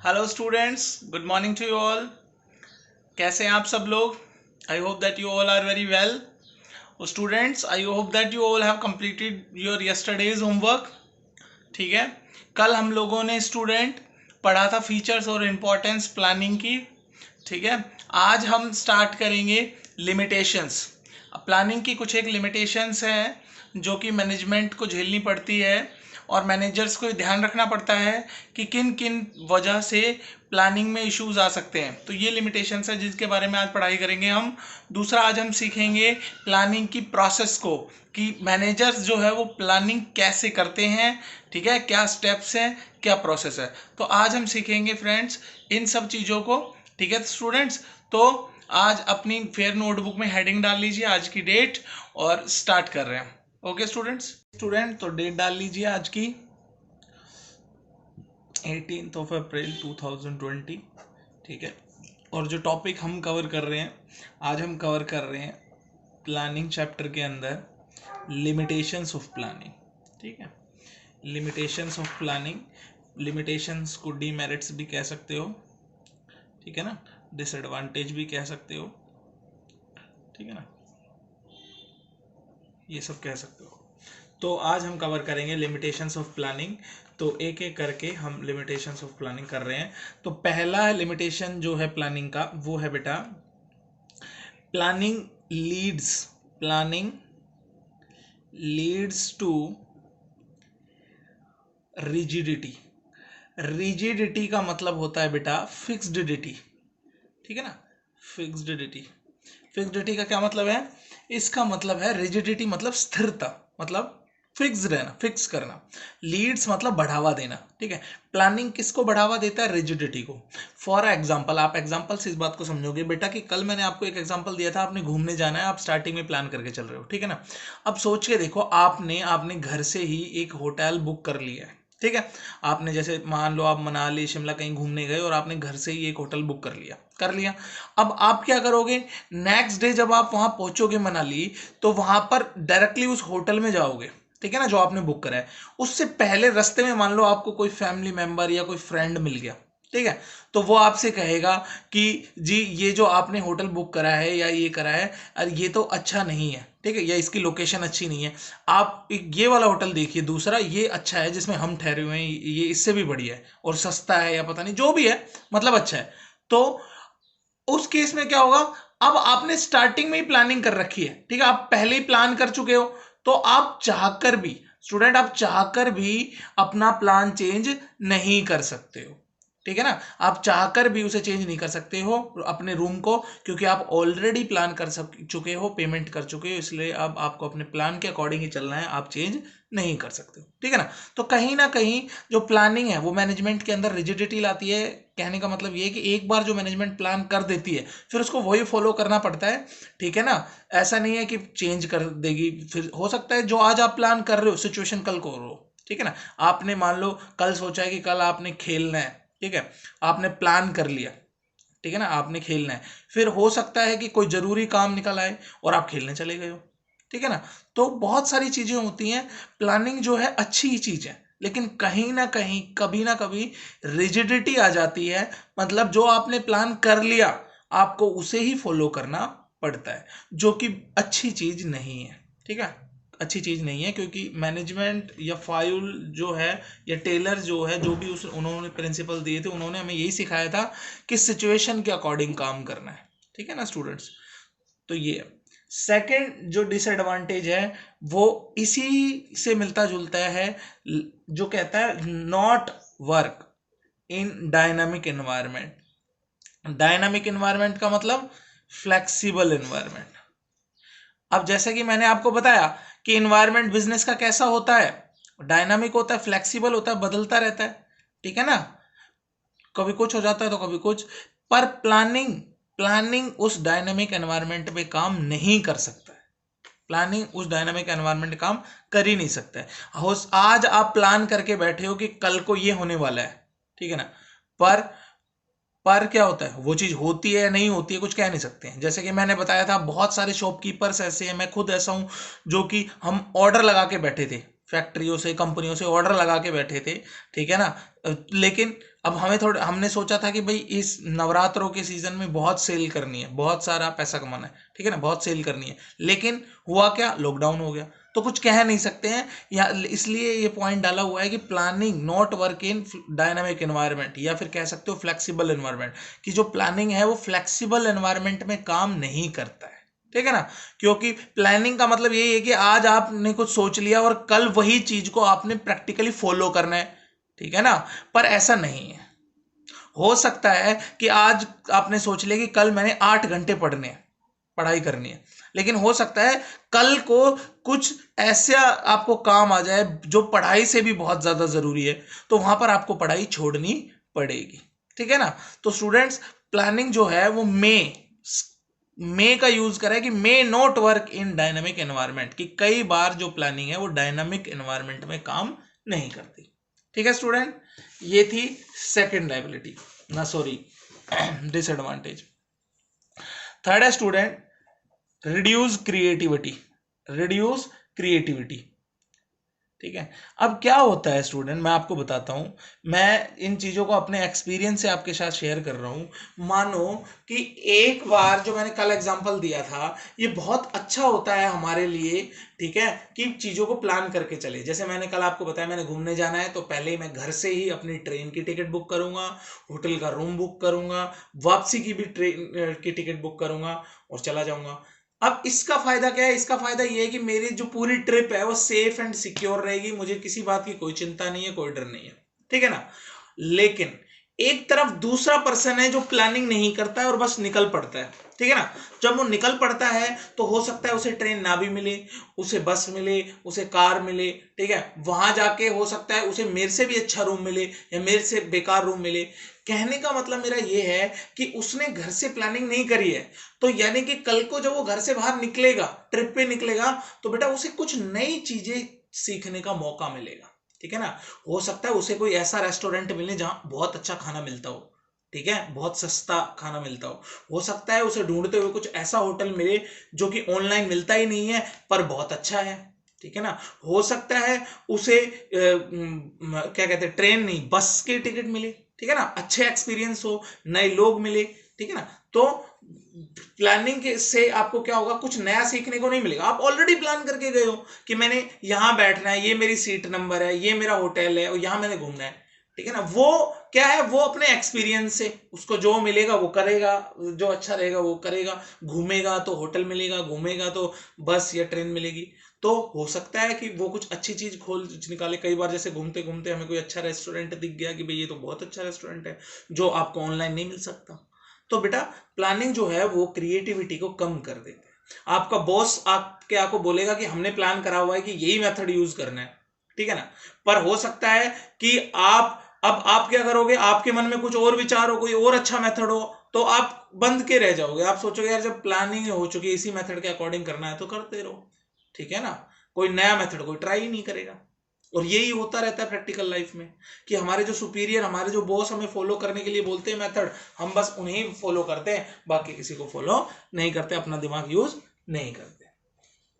Hello students, good morning to you all. कैसे हैं आप सब लोग? I hope that you all are very well. Students, I hope that you all have completed your yesterday's homework. ठीक है, कल हम लोगों ने स्टूडेंट पढ़ा था फीचर्स और इम्पोर्टेंस प्लानिंग की। ठीक है, आज हम स्टार्ट करेंगे लिमिटेशंस। प्लानिंग की कुछ एक लिमिटेशंस हैं जो कि मैनेजमेंट को झेलनी पड़ती है और मैनेजर्स को ध्यान रखना पड़ता है कि किन किन वजह से प्लानिंग में इश्यूज आ सकते हैं। तो ये लिमिटेशंस है जिसके बारे में आज पढ़ाई करेंगे हम। दूसरा, आज हम सीखेंगे प्लानिंग की प्रोसेस को कि मैनेजर्स जो है वो प्लानिंग कैसे करते हैं। ठीक है, क्या स्टेप्स हैं, क्या प्रोसेस है। तो आज हम सीखेंगे फ्रेंड्स इन सब चीज़ों को। ठीक है स्टूडेंट्स, तो आज अपनी फेयर नोटबुक में हेडिंग डाल लीजिए, आज की डेट, और स्टार्ट कर रहे हैं। ओके स्टूडेंट, तो डेट डाल लीजिए आज की 18 अप्रैल 2020। ठीक है, और जो टॉपिक हम कवर कर रहे हैं, आज हम कवर कर रहे हैं प्लानिंग चैप्टर के अंदर लिमिटेशंस ऑफ प्लानिंग। ठीक है, लिमिटेशंस ऑफ प्लानिंग, लिमिटेशंस को डीमेरिट्स भी कह सकते हो। ठीक है ना, डिसएडवांटेज भी कह सकते हो। ठीक है ना, ये सब कह सकते हो। तो आज हम कवर करेंगे लिमिटेशंस ऑफ प्लानिंग। तो एक एक करके हम लिमिटेशंस ऑफ प्लानिंग कर रहे हैं। तो पहला लिमिटेशन जो है प्लानिंग का वो है बेटा, planning leads to rigidity. Rigidity का मतलब होता है बेटा फिक्स्डिटी। ठीक है ना, फिक्स्डिटी। फिक्स्डिटी का क्या मतलब है? इसका मतलब है रिजिडिटी मतलब स्थिरता, मतलब फिक्स रहना, फिक्स करना। लीड्स मतलब बढ़ावा देना। ठीक है, प्लानिंग किसको बढ़ावा देता है? रिजिडिटी को। फॉर एग्जाम्पल, आप एग्जाम्पल से इस बात को समझोगे बेटा कि कल मैंने आपको एक एग्जाम्पल दिया था, आपने घूमने जाना है, आप स्टार्टिंग में प्लान करके चल रहे हो। ठीक है ना, अब सोच के देखो, आपने आपने घर से ही एक होटल बुक कर लिया है। ठीक है, आपने जैसे मान लो आप मनाली शिमला कहीं घूमने गए और आपने घर से ही एक होटल बुक कर लिया। अब आप क्या करोगे? नेक्स्ट डे जब आप वहां पहुंचोगे मनाली, तो वहां पर डायरेक्टली उस होटल में जाओगे। ठीक है ना, जो आपने बुक करा है। उससे पहले रास्ते में मान लो आपको कोई फैमिली मेंबर या कोई फ्रेंड मिल गया। ठीक है, तो वो आपसे कहेगा कि जी ये जो आपने होटल बुक करा है या ये करा है, अरे ये तो अच्छा नहीं है। ठीक है, या इसकी लोकेशन अच्छी नहीं है, आप ये वाला होटल देखिए, दूसरा ये अच्छा है जिसमें हम ठहरे हुए हैं, ये इससे भी बढ़िया है और सस्ता है या पता नहीं जो भी है, मतलब अच्छा है। तो उस केस में क्या होगा? अब आपने स्टार्टिंग में ही प्लानिंग कर रखी है। ठीक है, आप पहले ही प्लान कर चुके हो, तो आप चाहकर भी स्टूडेंट, आप चाहकर भी अपना प्लान चेंज नहीं कर सकते हो। ठीक है ना, आप चाहकर भी उसे चेंज नहीं कर सकते हो अपने रूम को, क्योंकि आप ऑलरेडी प्लान कर चुके हो, पेमेंट कर चुके हो, इसलिए अब आपको अपने प्लान के अकॉर्डिंग ही चलना है, आप चेंज नहीं कर सकते हो। ठीक है ना कहीं जो प्लानिंग है वो मैनेजमेंट के अंदर रिजिडिटी लाती है। कहने का मतलब ये है कि एक बार जो मैनेजमेंट प्लान कर देती है, फिर उसको वही फॉलो करना पड़ता है। ठीक है ना, ऐसा नहीं है कि चेंज कर देगी। फिर हो सकता है जो आज आप प्लान कर रहे हो सिचुएशन कल को हो। ठीक है ना, आपने मान लो कल सोचा है कि कल आपने खेलना है। ठीक है, आपने प्लान कर लिया। ठीक है ना, आपने खेलना है, फिर हो सकता है कि कोई जरूरी काम निकल आए और आप खेलने चले गए हो। ठीक है ना, तो बहुत सारी चीजें होती हैं। प्लानिंग जो है अच्छी ही चीज है, लेकिन कहीं ना कहीं कभी ना कभी रिजिडिटी आ जाती है। मतलब जो आपने प्लान कर लिया, आपको उसे ही फॉलो करना पड़ता है, जो कि अच्छी चीज नहीं है। ठीक है, अच्छी चीज नहीं है, क्योंकि मैनेजमेंट या फाइल जो है या टेलर जो है, जो भी उस उन्होंने प्रिंसिपल दिए थे, उन्होंने हमें यही सिखाया था कि सिचुएशन के अकॉर्डिंग काम करना है। ठीक है ना स्टूडेंट्स, तो ये सेकंड जो डिसएडवांटेज है वो इसी से मिलता जुलता है, जो कहता है not work in dynamic environment. Dynamic environment का मतलब फ्लेक्सिबल एनवायरनमेंट। अब जैसे कि मैंने आपको बताया कि एनवायरनमेंट बिजनेस का कैसा होता है, डायनामिक होता है, फ्लेक्सिबल होता है, बदलता रहता है। ठीक है ना, कभी कुछ हो जाता है तो कभी कुछ। पर प्लानिंग प्लानिंग उस डायनामिक एनवायरनमेंट में काम नहीं कर सकता है। प्लानिंग उस डायनामिक एनवायरनमेंट काम कर ही नहीं सकता है। आज आप प्लान करके बैठे हो कि कल को ये होने वाला है। ठीक है ना, पर पर क्या होता है, वो चीज होती है या नहीं होती है कुछ कह नहीं सकते हैं। जैसे कि मैंने बताया था, बहुत सारे शॉपकीपर्स ऐसे हैं, मैं खुद ऐसा हूं, जो कि हम ऑर्डर लगा के बैठे थे, फैक्ट्रियों से, कंपनियों से ऑर्डर लगा के बैठे थे, ठीक है ना। लेकिन अब हमने सोचा था कि भाई इस नवरात्रों के सीजन में बहुत सेल करनी है, बहुत सारा पैसा कमाना है, ठीक है ना, बहुत सेल करनी है। लेकिन हुआ क्या, लॉकडाउन हो गया, तो कुछ कह नहीं सकते हैं या, इसलिए ये पॉइंट डाला हुआ है कि planning not work in dynamic environment, या फिर कह सकते हो फ्लेक्सिबल एनवायरनमेंट, कि जो प्लानिंग है वो फ्लेक्सिबल एनवायरनमेंट में काम नहीं करता है, ठीक है ना। क्योंकि प्लानिंग का मतलब यही है कि आज आपने कुछ सोच लिया और कल वही चीज को आपने प्रैक्टिकली फॉलो करना है, ठीक है ना। पर ऐसा नहीं है। हो सकता है कि आज आपने सोच लिया कि कल मैंने 8 घंटे पढ़ने हैं, पढ़ाई करनी है, लेकिन हो सकता है कल को कुछ ऐसा आपको काम आ जाए जो पढ़ाई से भी बहुत ज्यादा जरूरी है, तो वहां पर आपको पढ़ाई छोड़नी पड़ेगी, ठीक है ना। तो स्टूडेंट्स, प्लानिंग जो है वो मे का यूज करा है कि may not work in dynamic environment, कि कई बार जो प्लानिंग है वो डायनामिक एनवायरनमेंट में काम नहीं करती, ठीक है स्टूडेंट। ये थी सेकंड लायबिलिटी, ना सॉरी डिसएडवांटेज। थर्ड है student, reduce creativity, reduce creativity, ठीक है। अब क्या होता है स्टूडेंट, मैं आपको बताता हूं, मैं इन चीजों को अपने एक्सपीरियंस से आपके साथ शेयर कर रहा हूं। मानो कि एक बार जो मैंने कल एग्जांपल दिया था, ये बहुत अच्छा होता है हमारे लिए, ठीक है, कि चीजों को प्लान करके चले। जैसे मैंने कल आपको बताया, मैंने घूमने जाना है, तो पहले ही मैं घर से ही अपनी ट्रेन की टिकट बुक करूंगा, होटल का रूम बुक करूंगा, वापसी की भी ट्रेन की टिकट बुक करूंगा और चला जाऊंगा। अब इसका फायदा क्या है, इसका फायदा ये है कि मेरी जो पूरी ट्रिप है वो सेफ एंड सिक्योर रहेगी, मुझे किसी बात की कोई चिंता नहीं है, कोई डर नहीं है, ठीक है ना। लेकिन एक तरफ दूसरा पर्सन है जो प्लानिंग नहीं करता है और बस निकल पड़ता है, ठीक है ना। जब वो निकल पड़ता है तो हो सकता है उसे ट्रेन ना भी मिले, उसे बस मिले, उसे कार मिले, ठीक है। वहां जाके हो सकता है उसे मेरे से भी अच्छा रूम मिले या मेरे से बेकार रूम मिले। कहने का मतलब मेरा ये है कि उसने घर से प्लानिंग नहीं करी है, तो यानी कि कल को जब वो घर से बाहर निकलेगा, ट्रिप पे निकलेगा, तो बेटा उसे कुछ नई चीजें सीखने का मौका मिलेगा, ठीक है ना। हो सकता है उसे कोई ऐसा रेस्टोरेंट मिले जहां बहुत अच्छा खाना मिलता हो, ठीक है, बहुत सस्ता खाना मिलता हो सकता है उसे ढूंढते हुए कुछ ऐसा होटल मिले जो कि ऑनलाइन मिलता ही नहीं है पर बहुत अच्छा है, ठीक है ना। हो सकता है उसे क्या कहते हैं, ट्रेन नहीं बस की टिकट मिले, ठीक है ना, अच्छे एक्सपीरियंस हो, नए लोग मिले, ठीक है ना। तो प्लानिंग से आपको क्या होगा, कुछ नया सीखने को नहीं मिलेगा। आप ऑलरेडी प्लान करके गए हो कि मैंने यहां बैठना है, ये मेरी सीट नंबर है, ये मेरा होटल है और यहां मैंने घूमना है, ठीक है ना। वो क्या है, वो अपने एक्सपीरियंस से उसको जो मिलेगा वो करेगा, जो अच्छा रहेगा वो करेगा। घूमेगा तो होटल मिलेगा, घूमेगा तो बस या ट्रेन मिलेगी। तो हो सकता है कि वो कुछ अच्छी चीज खोल निकाले। कई बार जैसे घूमते घूमते हमें कोई अच्छा रेस्टोरेंट दिख गया कि भाई ये तो बहुत अच्छा रेस्टोरेंट है, जो आपको ऑनलाइन नहीं मिल सकता। तो बेटा प्लानिंग जो है वो क्रिएटिविटी को कम कर देती है। आपका बॉस आपको बोलेगा कि हमने प्लान करा हुआ है कि यही मेथड यूज करना है, ठीक है ना। पर हो सकता है कि आप क्या करोगे, आपके मन में कुछ और विचार हो, कोई और अच्छा मेथड हो, तो आप बंद के रह जाओगे। आप सोचोगे यार जब प्लानिंग हो चुकी है, इसी मेथड के अकॉर्डिंग करना है तो करते रहो, ठीक है ना। कोई नया मेथड कोई ट्राई ही नहीं करेगा। और यही होता रहता है प्रैक्टिकल लाइफ में, कि हमारे जो सुपीरियर, हमारे जो बॉस हमें फॉलो करने के लिए बोलते हैं मेथड, हम बस उन्हें फॉलो करते हैं, बाकी किसी को फॉलो नहीं करते, अपना दिमाग यूज नहीं करते।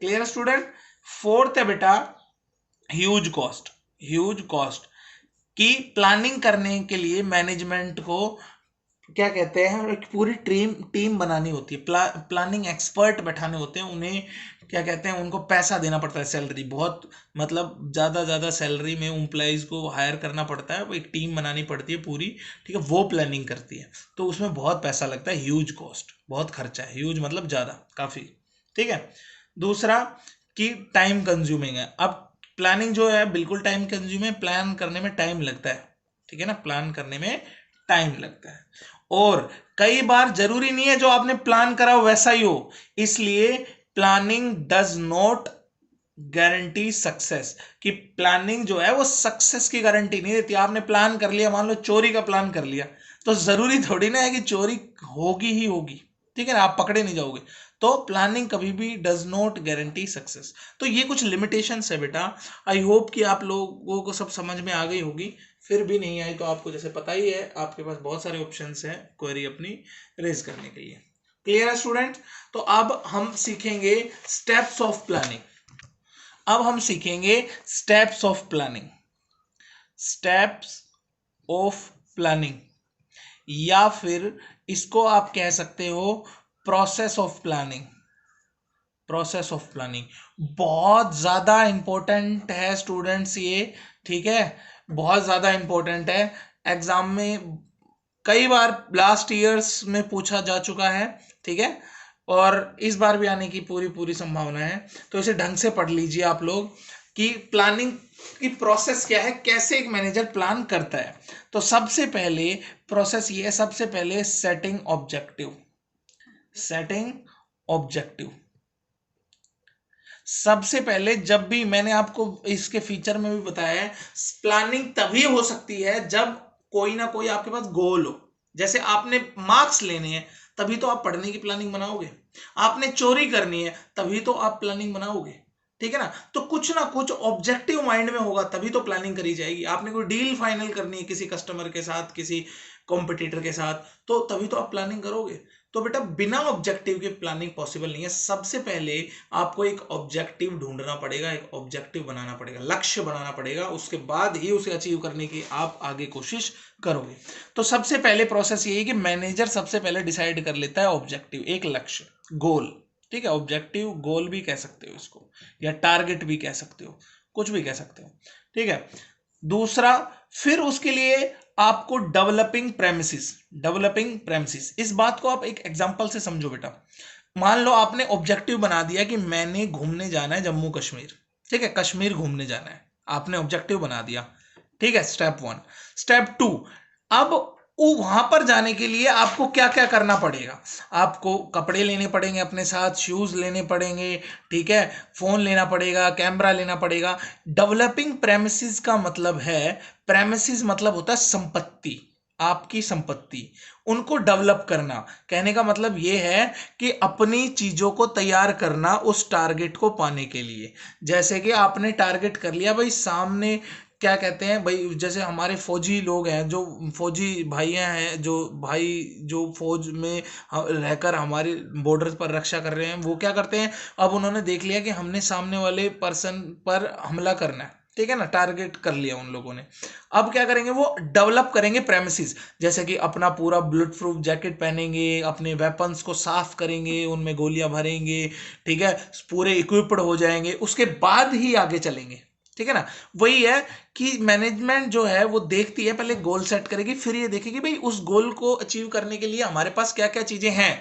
Clear student. फोर्थ है बेटा ह्यूज कॉस्ट। ह्यूज कॉस्ट की प्लानिंग करने के लिए मैनेजमेंट को क्या कहते हैं, एक पूरी टीम टीम बनानी होती है, प्लानिंग एक्सपर्ट बैठाने होते हैं, उन्हें क्या कहते हैं, उनको पैसा देना पड़ता है, सैलरी बहुत, मतलब ज़्यादा सैलरी में एम्प्लॉइज को हायर करना पड़ता है, एक टीम बनानी पड़ती है पूरी, ठीक है, वो प्लानिंग करती है। तो उसमें बहुत पैसा लगता है, ह्यूज कॉस्ट, बहुत खर्चा है, ह्यूज मतलब ज़्यादा, काफ़ी, ठीक है। दूसरा कि टाइम कंज्यूमिंग है। अब प्लानिंग जो है बिल्कुल टाइम कंज्यूमिंग है, प्लान करने में टाइम लगता है, ठीक है ना, प्लान करने में टाइम लगता है। और कई बार जरूरी नहीं है जो आपने प्लान करा वैसा ही हो, इसलिए planning does not guarantee success, कि प्लानिंग जो है वो सक्सेस की गारंटी नहीं देती। आपने प्लान कर लिया, मान लो चोरी का प्लान कर लिया, तो जरूरी थोड़ी ना है कि चोरी होगी ही होगी, ठीक है ना, आप पकड़े नहीं जाओगे। तो प्लानिंग कभी भी डज नॉट गारंटी सक्सेस। तो ये कुछ लिमिटेशंस है बेटा। आई होप कि आप लोगों को सब समझ में आ गई होगी। फिर भी नहीं आई तो आपको जैसे पता ही है, आपके पास बहुत सारे ऑप्शंस हैं क्वेरी अपनी रेज करने के लिए। क्लियर है स्टूडेंट। तो अब हम सीखेंगे स्टेप्स ऑफ प्लानिंग। अब हम सीखेंगे steps of planning, steps of planning, या फिर इसको आप कह सकते हो process of planning, process of planning. बहुत ज्यादा इंपॉर्टेंट है स्टूडेंट्स ये, ठीक है, बहुत ज्यादा इंपॉर्टेंट है, एग्जाम में कई बार लास्ट ईयर्स में पूछा जा चुका है, ठीक है, और इस बार भी आने की पूरी पूरी संभावना है। तो इसे ढंग से पढ़ लीजिए आप लोग कि प्लानिंग की प्रोसेस क्या है, कैसे एक मैनेजर प्लान करता है। तो सबसे पहले प्रोसेस ये है, सबसे पहले सेटिंग ऑब्जेक्टिव, सेटिंग ऑब्जेक्टिव। सबसे पहले, जब भी मैंने आपको इसके फीचर में भी बताया है, प्लानिंग तभी हो सकती है जब कोई ना कोई आपके पास गोल हो। जैसे आपने मार्क्स लेने हैं तभी तो आप पढ़ने की प्लानिंग बनाओगे, आपने चोरी करनी है तभी तो आप प्लानिंग बनाओगे, ठीक है ना। तो कुछ ना कुछ ऑब्जेक्टिव माइंड में होगा तभी तो प्लानिंग करी जाएगी। आपने कोई डील फाइनल करनी है किसी कस्टमर के साथ, किसी कॉम्पिटिटर के साथ, तो तभी तो आप प्लानिंग करोगे। तो बेटा बिना ऑब्जेक्टिव के प्लानिंग पॉसिबल नहीं है। सबसे पहले आपको एक ऑब्जेक्टिव ढूंढना पड़ेगा, एक ऑब्जेक्टिव बनाना पड़ेगा, लक्ष्य बनाना पड़ेगा, उसके बाद ही उसे अचीव करने की आप आगे कोशिश करोगे। तो सबसे पहले प्रोसेस ये है कि मैनेजर सबसे पहले डिसाइड कर लेता है ऑब्जेक्टिव, एक लक्ष्य, गोल, ठीक है, ऑब्जेक्टिव गोल भी कह सकते हो इसको, या टारगेट भी कह सकते हो, कुछ भी कह सकते हो, ठीक है। दूसरा, फिर उसके लिए आपको डेवलपिंग प्रेमिसेस, डेवलपिंग प्रेमिसेस, इस बात को आप एक एग्जांपल से समझो बेटा। मान लो आपने ऑब्जेक्टिव बना दिया कि मैंने घूमने जाना है जम्मू कश्मीर, ठीक है, कश्मीर घूमने जाना है, आपने ऑब्जेक्टिव बना दिया, ठीक है, स्टेप 1। स्टेप 2, अब वहां पर जाने के लिए आपको क्या क्या करना पड़ेगा। आपको कपड़े लेने पड़ेंगे अपने साथ, शूज लेने पड़ेंगे, ठीक है, फोन लेना पड़ेगा, कैमरा लेना पड़ेगा। डेवलपिंग प्रेमिसेस का मतलब है, प्रेमिसेस मतलब होता है संपत्ति, आपकी संपत्ति, उनको डेवलप करना। कहने का मतलब यह है कि अपनी चीजों को तैयार करना उस टारगेट को पाने के लिए। जैसे कि आपने टारगेट कर लिया भाई, सामने क्या कहते हैं भाई, जैसे हमारे फौजी लोग हैं, जो फौजी भाइयां हैं, जो भाई जो फौज में रहकर हमारे बॉर्डर पर रक्षा कर रहे हैं, वो क्या करते हैं, अब उन्होंने देख लिया कि हमने सामने वाले पर्सन पर हमला करना है, ठीक है ना, टारगेट कर लिया उन लोगों ने। अब क्या करेंगे, वो डेवलप करेंगे प्रेमिसेस, जैसे कि अपना पूरा बुलेट प्रूफ जैकेट पहनेंगे, अपने वेपन्स को साफ करेंगे, उनमें गोलियां भरेंगे, ठीक है, पूरे इक्विप्ड हो जाएंगे, उसके बाद ही आगे चलेंगे, ठीक है ना। वही है कि मैनेजमेंट जो है वो देखती है, पहले गोल सेट करेगी, फिर ये देखेगी भाई उस गोल को अचीव करने के लिए हमारे पास क्या क्या चीजें हैं,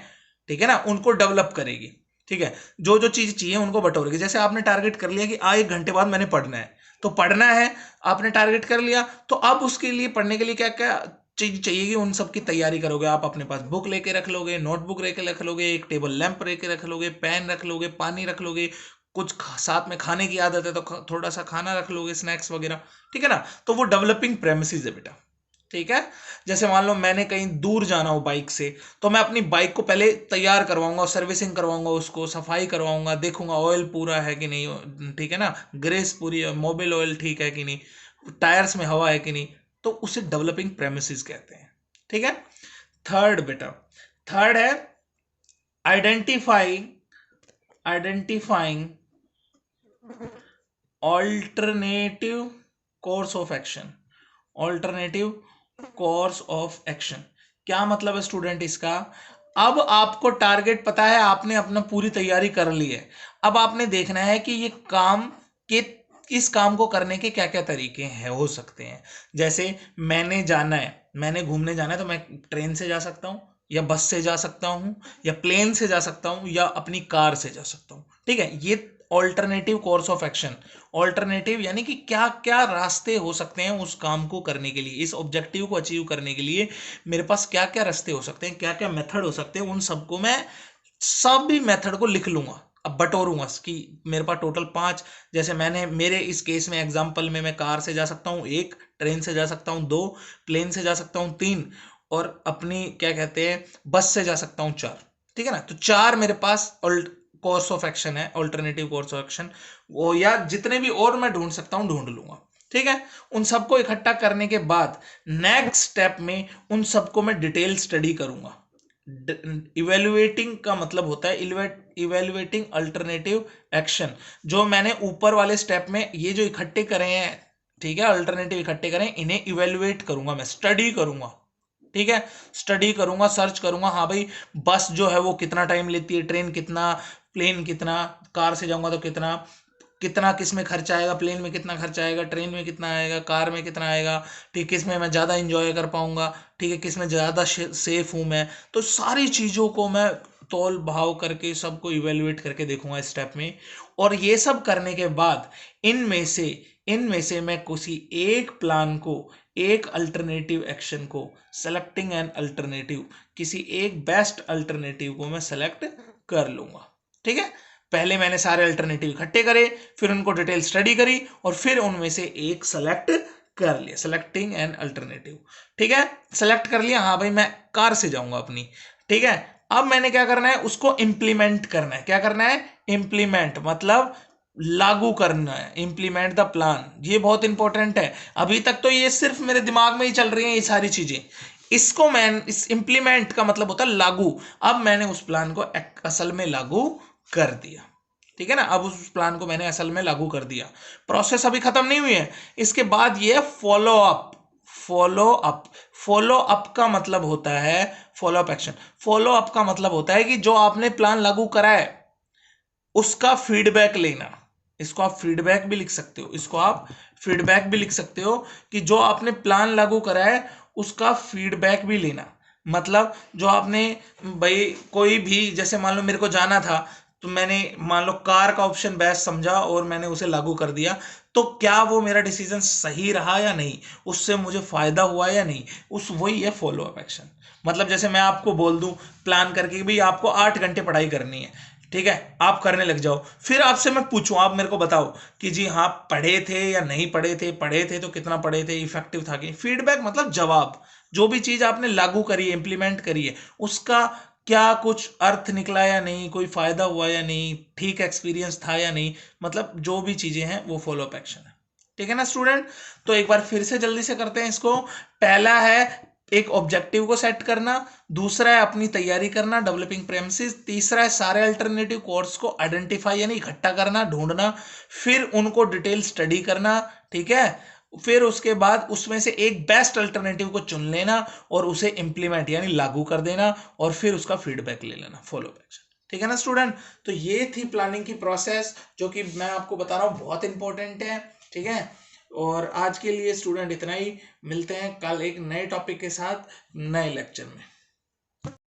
ठीक है ना, उनको डेवलप करेगी, ठीक है। जो जो चीज चाहिए उनको बटोरेगी। जैसे आपने टारगेट कर लिया कि 1 घंटे बाद मैंने पढ़ना है, तो पढ़ना है, आपने टारगेट कर लिया, तो अब उसके लिए पढ़ने के लिए क्या क्या चीज चाहिए, उन सब की तैयारी करोगे। आप अपने पास बुक लेके रख लोगे, नोटबुक लेके रख लोगे, एक टेबल लैंप लेके रख लोगे, पेन रख लोगे, पानी रख लोगे, कुछ साथ में खाने की आदत है तो थोड़ा सा खाना रख लोगे, स्नैक्स वगैरह, ठीक है ना। तो वो डेवलपिंग प्रेमिसेस है बेटा, ठीक है। जैसे मान लो मैंने कहीं दूर जाना हो बाइक से, तो मैं अपनी बाइक को पहले तैयार करवाऊंगा, सर्विसिंग करवाऊंगा, उसको सफाई करवाऊंगा, देखूंगा ऑयल पूरा है कि नहीं, ठीक है ना, ग्रेस पूरी है, मोबिल ऑयल ठीक है कि नहीं, टायर्स में हवा है कि नहीं, तो उसे डेवलपिंग प्रेमिसेस कहते हैं, ठीक है। थर्ड बेटा, थर्ड है identifying, identifying alternative course of action, alternative course of action. क्या मतलब है स्टूडेंट इसका, अब आपको टारगेट पता है, आपने अपना पूरी तैयारी कर ली है, अब आपने देखना है कि ये काम के, इस काम को करने के क्या क्या तरीके हैं, हो सकते हैं। जैसे मैंने जाना है, मैंने घूमने जाना है, तो मैं ट्रेन से जा सकता हूं, या बस से जा सकता हूं, या प्लेन से जा सकता हूं, या अपनी कार से जा सकता हूं, ठीक है। ये alternative course of action, alternative यानी कि क्या क्या रास्ते हो सकते हैं उस काम को करने के लिए, इस ऑब्जेक्टिव को अचीव करने के लिए मेरे पास क्या क्या रास्ते हो सकते हैं, क्या क्या मेथड हो सकते हैं, उन सबको मैं, सभी मेथड को लिख लूंगा, अब बटोरूंगा कि मेरे पास टोटल 5, जैसे मैंने मेरे इस केस में एग्जांपल में, मैं कार से जा सकता हूं 1, ट्रेन से जा सकता हूं 2, प्लेन से जा सकता हूं 3, और अपनी क्या कहते हैं बस से जा सकता हूं 4, ठीक है ना। तो 4 मेरे पास कोर्स ऑफ एक्शन है, ऑल्टरनेटिव कोर्स ऑफ एक्शन, वो या जितने भी और मैं ढूंढ सकता हूं ढूंढ लूंगा, ठीक है। उन सबको इकट्ठा करने के बाद नेक्स्ट स्टेप में उन सबको मैं डिटेल स्टडी करूंगा, इवेल्युएटिंग का मतलब होता है इवेल्युएटिंग अल्टरनेटिव एक्शन। जो मैंने ऊपर वाले स्टेप में ये जो इकट्ठे करे हैं, ठीक है, अल्टरनेटिव इकट्ठे करें, इन्हें इवेल्युएट करूंगा, मैं स्टडी करूंगा, ठीक है, स्टडी करूंगा, सर्च करूंगा, हाँ भाई बस जो है वो कितना टाइम लेती है, ट्रेन कितना, प्लेन कितना, कार से जाऊंगा तो कितना, कितना किस में खर्चा आएगा, प्लेन में कितना खर्चा आएगा, ट्रेन में कितना आएगा, कार में कितना आएगा, ठीक, किस में मैं ज़्यादा इंजॉय कर पाऊंगा, ठीक है, किस में ज़्यादा सेफ हूं मैं, तो सारी चीज़ों को मैं तौल भाव करके सबको इवेल्युएट करके देखूंगा स्टेप में। और ये सब करने के बाद इनमें से मैं किसी एक प्लान को, एक अल्टरनेटिव एक्शन को, सेलेक्टिंग एन अल्टरनेटिव, किसी एक बेस्ट अल्टरनेटिव को मैं सेलेक्ट कर लूंगा, ठीक है। पहले मैंने सारे अल्टरनेटिव इकट्ठे करे, फिर उनको डिटेल स्टडी करी, और फिर उनमें से एक सेलेक्ट कर लिया, सेलेक्टिंग एन अल्टरनेटिव, ठीक है। सेलेक्ट कर लिया, हाँ भाई मैं कार से जाऊंगा अपनी, ठीक है। अब मैंने क्या करना है, उसको इंप्लीमेंट करना है। क्या करना है? इंप्लीमेंट मतलब लागू करना है, इंप्लीमेंट द प्लान। ये बहुत इंपॉर्टेंट है। अभी तक तो ये सिर्फ मेरे दिमाग में ही चल रही हैं ये सारी चीजें, इसको मैं, इस इंप्लीमेंट का मतलब होता है लागू। अब मैंने उस प्लान को असल में लागू कर दिया, ठीक है ना। अब उस प्लान को मैंने असल में लागू कर दिया। प्रोसेस अभी खत्म नहीं हुई है। इसके बाद ये follow up. Follow up, follow up का मतलब होता है follow up action. Follow up का मतलब होता है कि जो आपने प्लान लागू करा है उसका फीडबैक लेना। इसको आप फीडबैक भी लिख सकते हो, इसको आप फीडबैक भी लिख सकते हो कि जो आपने प्लान लागू करा है उसका फीडबैक भी लेना। मतलब जो आपने, भाई कोई भी, जैसे मान लो मेरे को जाना था, तो मैंने मान लो कार का ऑप्शन बेस्ट समझा और मैंने उसे लागू कर दिया, तो क्या वो मेरा डिसीजन सही रहा या नहीं, उससे मुझे फायदा हुआ या नहीं, उस वही है फॉलो अप एक्शन। मतलब जैसे मैं आपको बोल दूं प्लान करके कि भाई आपको 8 घंटे पढ़ाई करनी है, ठीक है, आप करने लग जाओ, फिर आपसे मैं पूछूं, आप मेरे को बताओ कि जी हाँ पढ़े थे या नहीं पढ़े थे, पढ़े थे तो कितना पढ़े थे, इफेक्टिव था कि। फीडबैक मतलब जवाब। जो भी चीज आपने लागू करी है, इंप्लीमेंट करी है, उसका क्या कुछ अर्थ निकला या नहीं, कोई फायदा हुआ या नहीं, ठीक एक्सपीरियंस था या नहीं, मतलब जो भी चीजें हैं वो फॉलो अप एक्शन है, ठीक है ना स्टूडेंट। तो एक बार फिर से जल्दी से करते हैं इसको। पहला है एक ऑब्जेक्टिव को सेट करना, दूसरा है अपनी तैयारी करना, डेवलपिंग प्रेमिसेस, तीसरा है सारे अल्टरनेटिव कोर्स को आइडेंटिफाई यानी इकट्ठा करना, ढूंढना, फिर उनको डिटेल स्टडी करना, ठीक है। फिर उसके बाद उसमें से एक बेस्ट अल्टरनेटिव को चुन लेना और उसे इंप्लीमेंट यानी लागू कर देना, और फिर उसका फीडबैक ले लेना, फॉलो एक्शन, ठीक है ना स्टूडेंट। तो ये थी प्लानिंग की प्रोसेस, जो कि मैं आपको बता रहा हूं बहुत इंपॉर्टेंट है, ठीक है। और आज के लिए स्टूडेंट इतना ही। मिलते हैं कल एक नए टॉपिक के साथ नए लेक्चर में।